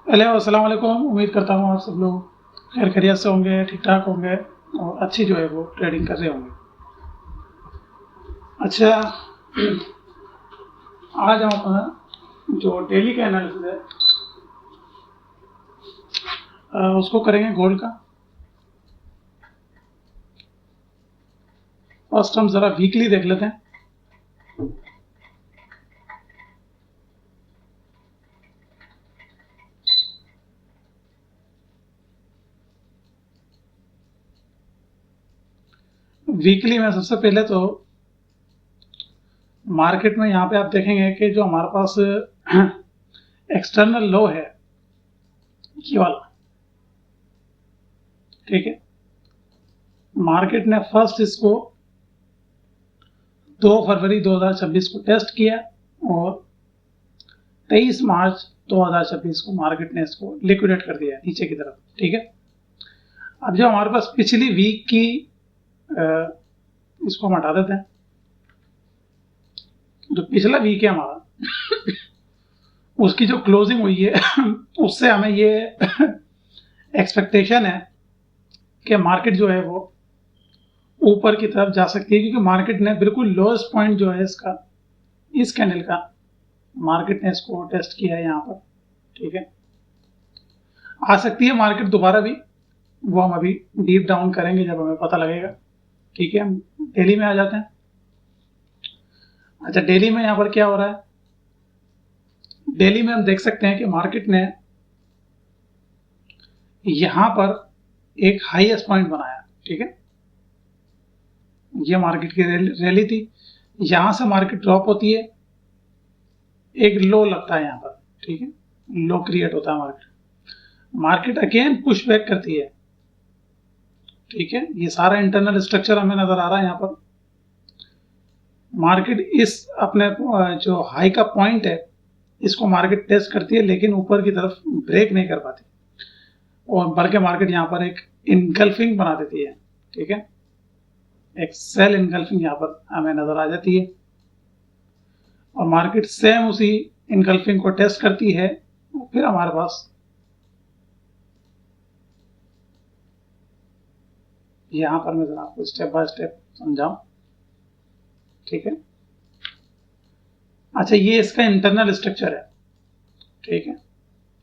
Hello, अस्सलाम वालेकुम। उम्मीद करता हूँ आप सब लोग खैर खैरियत से होंगे, ठीक ठाक होंगे और अच्छी जो है वो ट्रेडिंग कर रहे होंगे। अच्छा, आज हम अपना जो डेली का एनालिसिस है उसको करेंगे गोल्ड का। फर्स्ट हम ज़रा वीकली देख लेते हैं। वीकली में सबसे पहले तो मार्केट में यहाँ पे आप देखेंगे कि जो हमारे पास एक्सटर्नल लो है, ये वाला, ठीक है। मार्केट ने फर्स्ट इसको 2 फरवरी 2026 को टेस्ट किया और 23 मार्च 2026 को मार्केट ने इसको लिक्विडेट कर दिया नीचे की तरफ, ठीक है। अब जो हमारे पास पिछली वीक की इसको हम हटा देते हैं। जो पिछला वीक है हमारा उसकी जो क्लोजिंग हुई है उससे हमें ये एक्सपेक्टेशन है कि मार्केट जो है वो ऊपर की तरफ जा सकती है, क्योंकि मार्केट ने बिल्कुल लोएस्ट पॉइंट जो है इसका, इस कैंडल का, मार्केट ने इसको टेस्ट किया है यहाँ पर, ठीक है। आ सकती है मार्केट दोबारा भी, वो हम अभी डीप डाउन करेंगे जब हमें पता लगेगा, ठीक है। हम डेली में आ जाते हैं। अच्छा, डेली में यहाँ पर क्या हो रहा है? डेली में हम देख सकते हैं कि मार्केट ने यहाँ पर एक हाईएस्ट पॉइंट बनाया, ठीक है। ये मार्केट की रैली थी। यहाँ से मार्केट ड्रॉप होती है, एक लो लगता है यहाँ पर, ठीक है। लो क्रिएट होता है मार्केट अगेन पुश बैक करती है, ठीक है। ये सारा इंटरनल स्ट्रक्चर हमें नजर आ रहा है यहाँ पर। मार्केट इस अपने जो हाई का पॉइंट है इसको मार्केट टेस्ट करती है, लेकिन ऊपर की तरफ ब्रेक नहीं कर पाती और बल्कि मार्केट यहाँ पर एक इनगल्फिंग बना देती है, ठीक है। एक सेल इनगल्फिंग यहाँ पर हमें नजर आ जाती है और मार्केट सेम उसी इनगल्फिंग को टेस्ट करती है। फिर हमारे पास यहाँ पर मैं आपको स्टेप बाय स्टेप समझाऊं, ठीक है। अच्छा, ये इसका इंटरनल स्ट्रक्चर है, ठीक है।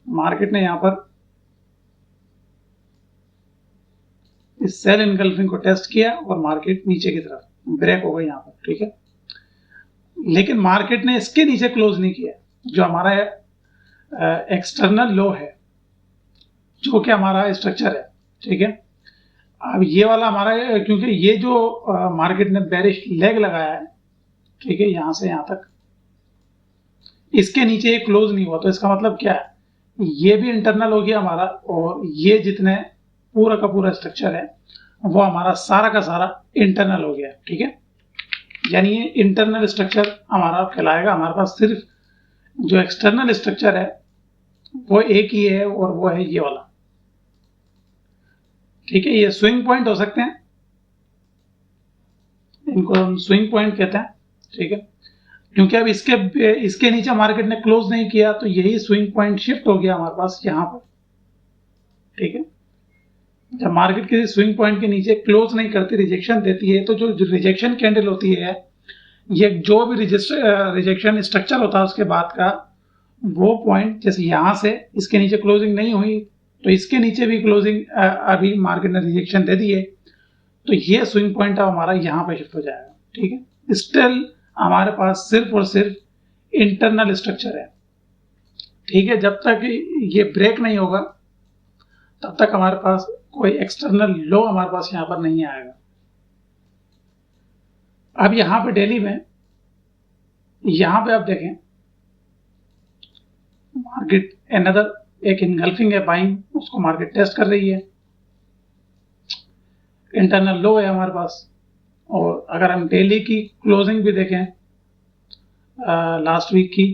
मार्केट ने यहाँ पर इस सेल इनगल्फिंग को टेस्ट किया और मार्केट नीचे की तरफ ब्रेक हो गई यहाँ पर, ठीक है। लेकिन मार्केट ने इसके नीचे क्लोज नहीं किया, जो हमारा एक्सटर्नल लो है, जो कि हमारा स्ट्रक्चर है, ठीक है। अब ये वाला हमारा, क्योंकि ये जो मार्केट ने बेरिश लेग लगाया है, ठीक है, यहां से यहां तक, इसके नीचे ये क्लोज नहीं हुआ, तो इसका मतलब क्या है? ये भी इंटरनल हो गया हमारा और ये जितने पूरा का पूरा स्ट्रक्चर है वो हमारा सारा का सारा इंटरनल हो गया, ठीक है। यानी ये इंटरनल स्ट्रक्चर हमारा कहलाएगा। हमारे पास सिर्फ जो एक्सटर्नल स्ट्रक्चर है वो एक ही है और वो है ये वाला, ठीक है। ये स्विंग पॉइंट हो सकते हैं, इनको हम स्विंग पॉइंट कहते हैं, ठीक है। क्योंकि अब इसके नीचे मार्केट ने क्लोज नहीं किया तो यही स्विंग पॉइंट शिफ्ट हो गया हमारे पास यहाँ पर, ठीक है। जब मार्केट किसी स्विंग पॉइंट के नीचे क्लोज नहीं करती, रिजेक्शन देती है, तो जो रिजेक्शन कैंडल होती है, ये जो भी रिजेक्शन स्ट्रक्चर होता है उसके बाद का वो पॉइंट, जैसे यहाँ से इसके नीचे क्लोजिंग नहीं हुई तो इसके नीचे भी क्लोजिंग अभी मार्केट ने रिजेक्शन दे दी है, तो ये स्विंग पॉइंट हमारा यहाँ पे शिफ्ट हो जाएगा, ठीक है। स्टिल हमारे पास सिर्फ और सिर्फ इंटरनल स्ट्रक्चर है, ठीक है। जब तक ये ब्रेक नहीं होगा तब तक हमारे पास कोई एक्सटर्नल लो हमारे पास यहाँ पर नहीं आएगा। अब यहाँ पे डेली में, यहाँ पे आप देखें, मार्केट अनदर एक इनगल्फिंग है बाइंग, उसको मार्केट टेस्ट कर रही है, इंटरनल लो है हमारे पास। और अगर हम डेली की क्लोजिंग भी देखें लास्ट वीक की,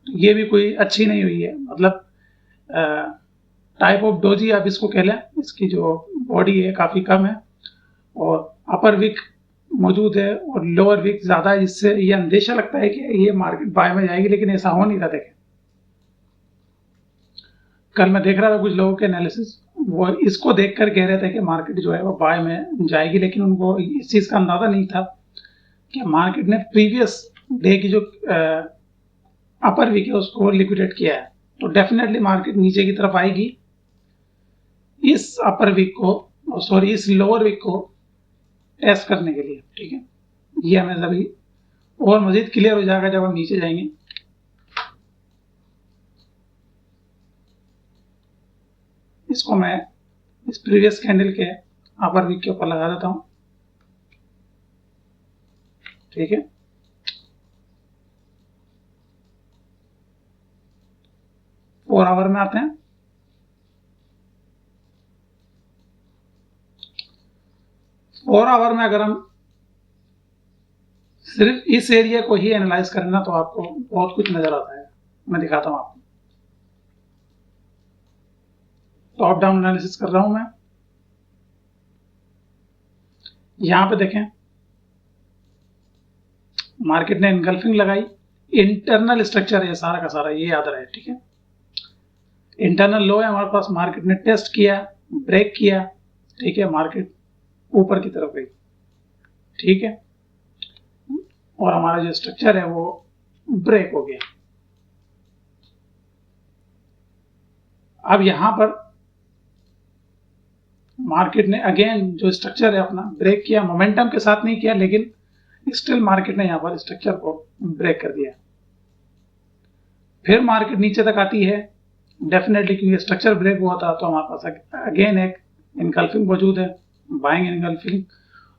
तो ये भी कोई अच्छी नहीं हुई है। मतलब टाइप ऑफ डोजी आप इसको कह लें, इसकी जो बॉडी है काफ़ी कम है और अपर विक मौजूद है और लोअर विक ज़्यादा है, जिससे ये अंदेशा लगता है कि ये मार्केट बाय में जाएगी, लेकिन ऐसा हो नहीं रहा। देखें, कल मैं देख रहा था कुछ लोगों के एनालिसिस, वो इसको देखकर कह रहे थे कि मार्केट जो है वो बाय में जाएगी, लेकिन उनको इस चीज़ का अंदाजा नहीं था कि मार्केट ने प्रीवियस डे की जो अपर वीक है उसको लिक्विडेट किया है। तो डेफिनेटली मार्केट नीचे की तरफ आएगी इस अपर वीक को, सॉरी इस लोअर वीक को टेस्ट करने के लिए, ठीक है। ये हमें अभी और मजीद क्लियर हो जाएगा जब हम नीचे जाएंगे। इसको मैं इस प्रीवियस कैंडल के अपर वीक के ऊपर लगा देता हूं, ठीक है। फोर आवर में आते हैं। फोर आवर में अगर हम सिर्फ इस एरिया को ही एनालाइज करें ना तो आपको बहुत कुछ नजर आता है। मैं दिखाता हूं आपको। टॉप डाउन एनालिसिस कर रहा हूं मैं। यहां पे देखें, मार्केट ने इनगल्फिंग लगाई, इंटरनल स्ट्रक्चर है सारा का सारा, ये याद रहे, ठीक है। इंटरनल लो है हमारे पास, मार्केट ने टेस्ट किया, ब्रेक किया, ठीक है, मार्केट ऊपर की तरफ गई, ठीक है, और हमारा जो स्ट्रक्चर है वो ब्रेक हो गया। अब यहां पर मार्केट ने अगेन जो स्ट्रक्चर है अपना ब्रेक किया, मोमेंटम के साथ नहीं किया, लेकिन स्टिल मार्केट ने यहां पर स्ट्रक्चर को ब्रेक कर दिया। फिर मार्केट नीचे तक आती है, डेफिनेटली क्योंकि स्ट्रक्चर ब्रेक हुआ था तो हमारे पास अगेन एक इनगल्फिंग मौजूद है, बाइंग इनगल्फिंग,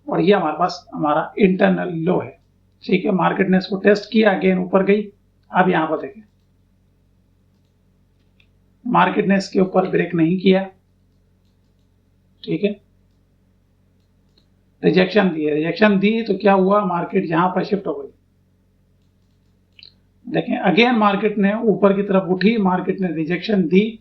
और ये हमारे पास हमारा इंटरनल लो है, ठीक है। मार्केट ने इसको टेस्ट किया, अगेन ऊपर गई। अब यहां पर देखें, मार्केट ने इसके ऊपर ब्रेक नहीं किया, ठीक है, रिजेक्शन दी है। रिजेक्शन दी तो क्या हुआ, मार्केट यहां पर शिफ्ट हो गई। देखें अगेन मार्केट ने ऊपर की तरफ उठी, मार्केट ने rejection the.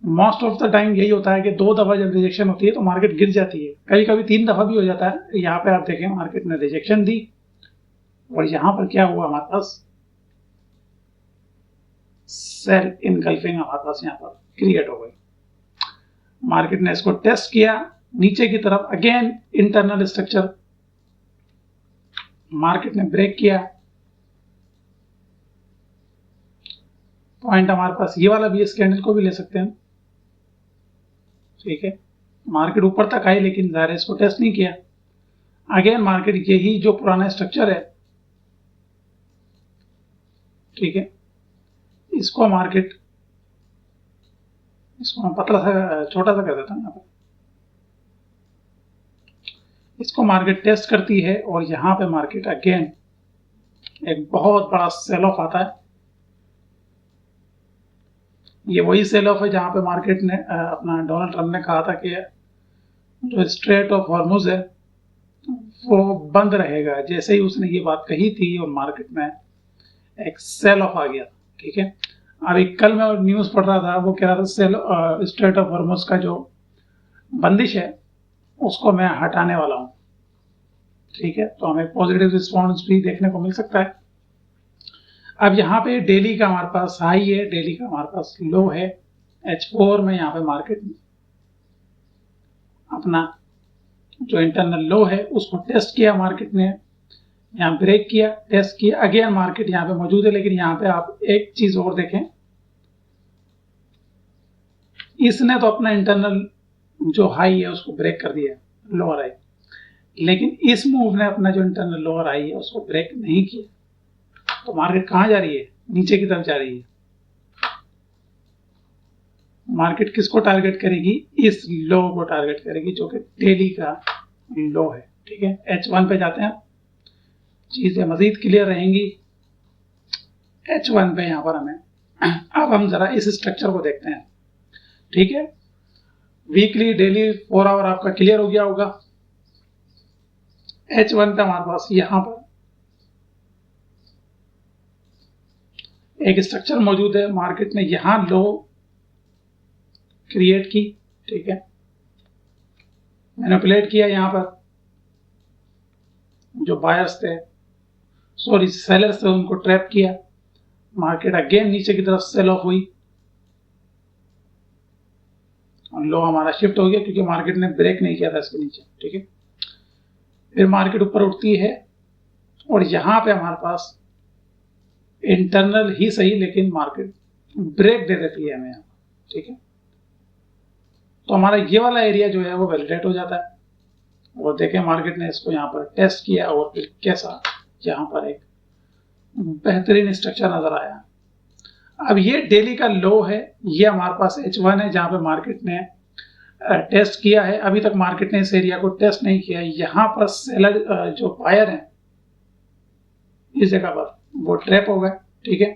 Most of the time यही होता है कि 2 दफा जब रिजेक्शन होती है तो मार्केट गिर जाती है, कभी कभी 3 दफा भी हो जाता है। यहाँ पे आप देखें मार्केट ने रिजेक्शन दी और यहां पर क्या हुआ, हमारे पास सेल इनगल्फिंग हमारे पास यहां पर क्रिएट हो गई। मार्केट ने इसको टेस्ट किया नीचे की तरफ, अगेन इंटरनल स्ट्रक्चर, मार्केट ने ब्रेक किया। पॉइंट हमारे पास ये वाला भी, इस कैंडल को भी ले सकते हैं, ठीक है। मार्केट ऊपर तक आई लेकिन ज़ाहिर है इसको टेस्ट नहीं किया। अगेन मार्केट यही जो पुराना स्ट्रक्चर है, ठीक है, इसको मार्केट, इसको मैं पतला सा छोटा सा कर देता हूं यहाँ पर। इसको मार्केट टेस्ट करती है और यहां पे मार्केट अगेन एक बहुत बड़ा सेल ऑफ आता है। ये वही सेल ऑफ है जहां पे मार्केट ने अपना डोनाल्ड ट्रंप ने कहा था कि जो स्ट्रेट ऑफ हॉर्मुज है वो बंद रहेगा। जैसे ही उसने ये बात कही थी और मार्केट में एक सेल ऑफ आ गया, ठीक है। अभी कल मैं न्यूज पढ़ रहा था, वो कह रहा था स्ट्रेट ऑफ हॉर्मुज का जो बंदिश है उसको मैं हटाने वाला हूं, ठीक है। तो हमें पॉजिटिव रिस्पॉन्स भी देखने को मिल सकता है। अब यहाँ पे डेली का हमारे पास हाई है, डेली का हमारे पास लो है H4 में। यहाँ पे मार्केट अपना जो इंटरनल लो है उसको टेस्ट किया, मार्केट ने यहाँ ब्रेक किया, टेस्ट किया, अगेन मार्केट यहाँ पे मौजूद है। लेकिन यहाँ पे आप एक चीज और देखें, इसने तो अपना इंटरनल जो हाई है उसको ब्रेक कर दिया, लोअर हाई, लेकिन इस मूव ने अपना जो इंटरनल लोअर हाई है उसको ब्रेक नहीं किया। तो मार्केट कहां जा रही है, नीचे की तरफ जा रही है। मार्केट किसको टारगेट करेगी, इस लो को टारगेट करेगी जो कि डेली का लो है, ठीक है। H1 पे जाते हैं, चीजें मजीद क्लियर रहेंगी। H1 पे यहां पर हमें अब हम जरा इस स्ट्रक्चर को देखते हैं, ठीक है। वीकली डेली 4 आवर आपका क्लियर हो गया होगा। H1 पे हमारे पास यहां पर एक स्ट्रक्चर मौजूद है, मार्केट ने यहां लो क्रिएट की, ठीक है, मैनिपुलेट किया। यहां पर जो बायर्स थे, सॉरी सेलर्स थे, उनको ट्रैप किया। मार्केट अगेन नीचे की तरफ सेल ऑफ हुई, लो हमारा शिफ्ट हो गया क्योंकि मार्केट ने ब्रेक नहीं किया था इसके नीचे, ठीक है। फिर मार्केट ऊपर उठती है और यहाँ पे हमारे पास इंटरनल ही सही लेकिन मार्केट ब्रेक दे देती है हमें यहाँ, ठीक है। तो हमारा ये वाला एरिया जो है वो वैलिडेट हो जाता है और देखें मार्केट ने इसको यहाँ पर टेस्ट किया और फिर कैसा यहाँ पर एक बेहतरीन स्ट्रक्चर नजर आया। अब ये डेली का लो है, ये हमारे पास H1 है जहाँ पे मार्केट ने टेस्ट किया है। अभी तक मार्केट ने इस एरिया को टेस्ट नहीं किया। यहाँ पर सेलर जो बायर है इस जगह पर वो ट्रैप हो गए, ठीक है।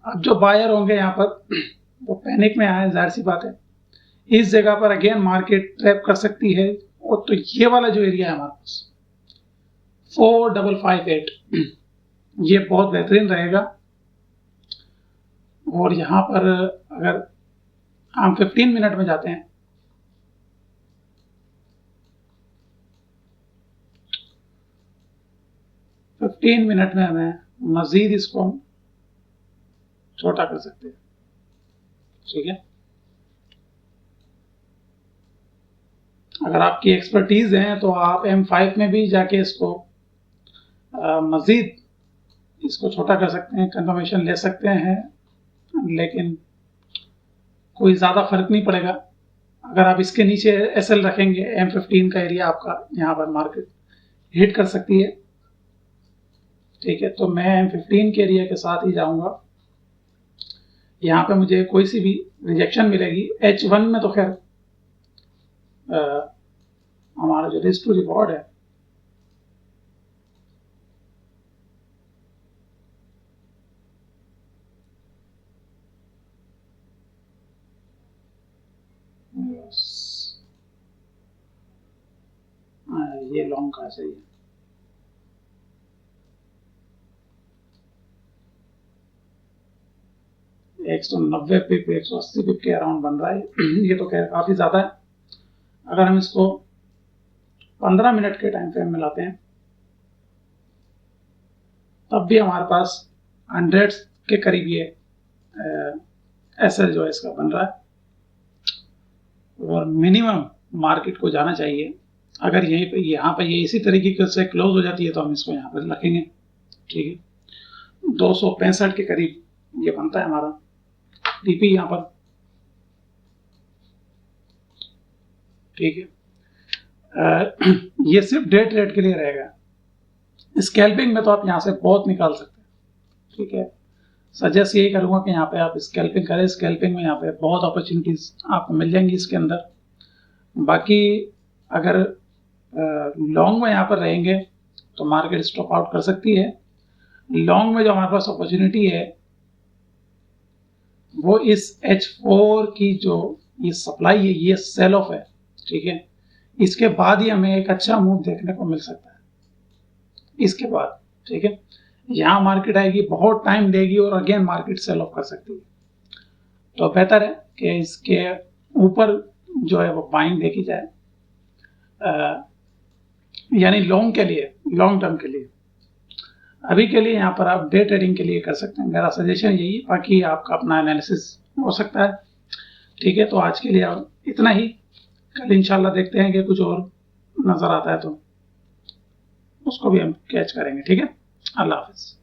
अब जो बायर होंगे यहाँ पर वो पैनिक में आए, जाहिर सी बात है। इस जगह पर अगेन मार्केट ट्रैप कर सकती है और तो ये वाला जो एरिया है हमारे पास 4558 ये बहुत बेहतरीन रहेगा। और यहाँ पर अगर हम 15 मिनट में जाते हैं, मिनट में हमें मजीद इसको हम छोटा कर सकते हैं, ठीक है। अगर आपकी एक्सपर्टीज है तो आप M5 में भी जाके इसको मजीद इसको छोटा कर सकते हैं, कंफर्मेशन ले सकते हैं, लेकिन कोई ज़्यादा फर्क नहीं पड़ेगा। अगर आप इसके नीचे SL रखेंगे, M15 का एरिया आपका यहाँ पर मार्केट हिट कर सकती है, ठीक है। तो मैं M15 के एरिया के साथ ही जाऊंगा। यहाँ पे मुझे कोई सी भी रिजेक्शन मिलेगी। H1 में तो खैर हमारा जो रिस्क टू रिवॉर्ड है ये लॉन्ग का सही है। एक 190 पिप 180 पिप के अराउंड बन रहा है। ये तो खैर काफी ज्यादा है। अगर हम इसको 15 मिनट के टाइम फ्रेम में लाते हैं तब भी हमारे पास 100 के करीब ये SL जो है इसका बन रहा है और मिनिमम मार्केट को जाना चाहिए। अगर यहीं पे यहाँ पे ये इसी तरीके से क्लोज हो जाती है तो हम इसको यहाँ पर रखेंगे, ठीक है। 265 के करीब ये बनता है हमारा DP यहाँ पर, ठीक है। ये सिर्फ डे ट्रेड के लिए रहेगा। स्कैल्पिंग में तो आप यहाँ से बहुत निकाल सकते हैं, ठीक है। सजेस्ट यही करूँगा कि यहाँ पे आप स्कैल्पिंग करें। स्कैल्पिंग में यहाँ पे बहुत अपॉर्चुनिटीज आपको मिल जाएंगी इसके अंदर। बाकी अगर लॉन्ग में यहाँ पर रहेंगे तो मार्केट स्टॉप आउट कर सकती है। लॉन्ग में जो हमारे पास अपॉर्चुनिटी है वो इस H4 की जो ये सप्लाई है ये सेल ऑफ है, ठीक है। इसके बाद ही हमें एक अच्छा मूव देखने को मिल सकता है इसके बाद, ठीक है। यहाँ मार्केट आएगी, बहुत टाइम देगी और अगेन मार्केट सेल ऑफ कर सकती है। तो बेहतर है कि इसके ऊपर जो है वो बाइंग देखी जाए, यानी लॉन्ग के लिए, लॉन्ग टर्म के लिए। अभी के लिए यहाँ पर आप डे ट्रेडिंग के लिए कर सकते हैं। मेरा सजेशन यही है, बाकी आपका अपना एनालिसिस हो सकता है, ठीक है। तो आज के लिए अब इतना ही। कल इंशाल्लाह देखते हैं कि कुछ और नज़र आता है तो उसको भी हम कैच करेंगे, ठीक है। अल्लाह हाफिज़।